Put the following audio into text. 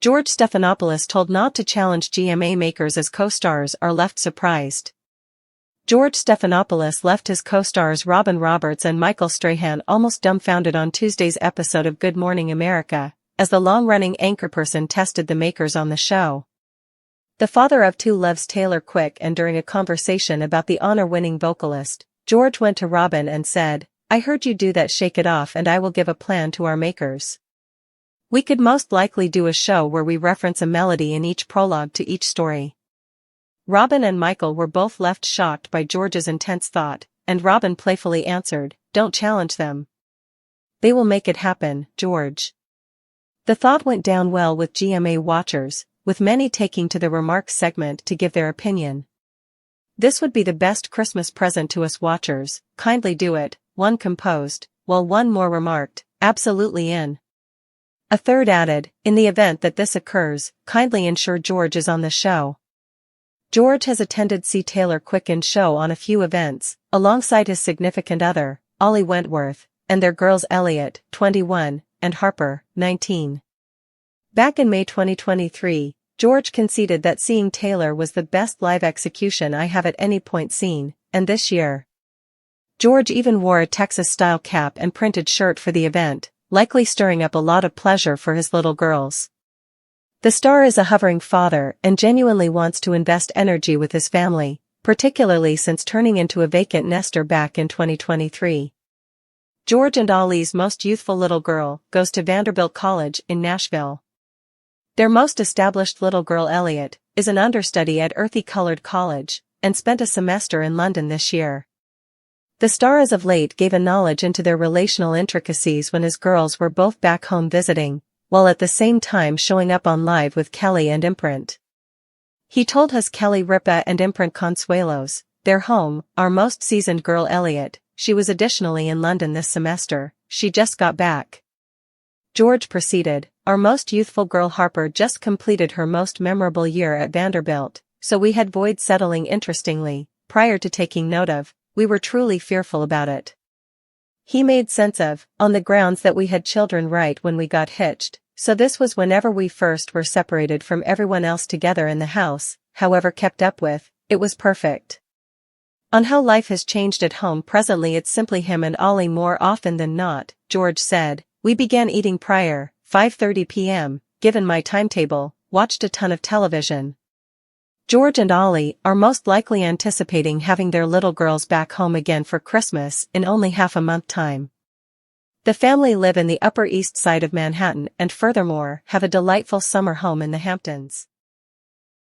George Stephanopoulos told not to challenge GMA makers as co-stars are left surprised. George Stephanopoulos left his co-stars Robin Roberts and Michael Strahan almost dumbfounded on Tuesday's episode of Good Morning America, as the long-running anchorperson tested the makers on the show. The father of two loves Taylor Quick, and during a conversation about the honor-winning vocalist, George went to Robin and said, "I heard you do that Shake It Off, and I will give a plan to our makers. We could most likely do a show where we reference a melody in each prologue to each story." Robin and Michael were both left shocked by George's intense thought, and Robin playfully answered, "Don't challenge them. They will make it happen, George." The thought went down well with GMA watchers, with many taking to the remarks segment to give their opinion. "This would be the best Christmas present to us watchers, kindly do it," one composed, while one more remarked, "Absolutely in." A third added, "In the event that this occurs, kindly ensure George is on the show." George has attended C. Taylor Quick's show on a few events, alongside his significant other, Ollie Wentworth, and their girls Elliot, 21, and Harper, 19. Back in May 2023, George conceded that seeing Taylor was the best live execution I have at any point seen, and this year, George even wore a Texas-style cap and printed shirt for the event, likely stirring up a lot of pleasure for his little girls. The star is a hovering father and genuinely wants to invest energy with his family, particularly since turning into a vacant nester back in 2023. George and Ollie's most youthful little girl goes to Vanderbilt College in Nashville. Their most established little girl Elliot is an understudy at Earthy Colored College, and spent a semester in London this year. The star as of late gave a knowledge into their relational intricacies when his girls were both back home visiting, while at the same time showing up on Live with Kelly and Imprint. He told us Kelly Ripa and Imprint Consuelos, their home, our most seasoned girl Elliot, she was additionally in London this semester, she just got back. George proceeded, our most youthful girl Harper just completed her most memorable year at Vanderbilt, so we had void settling interestingly, prior to taking note of, we were truly fearful about it. He made sense of, on the grounds that we had children right when we got hitched, so this was whenever we first were separated from everyone else together in the house, however kept up with, it was perfect. On how life has changed at home presently it's simply him and Ollie more often than not, George said, we began eating prior, 5:30 p.m., given my timetable, watched a ton of television. George and Ollie are most likely anticipating having their little girls back home again for Christmas in only half a month time. The family live in the Upper East Side of Manhattan and furthermore have a delightful summer home in the Hamptons.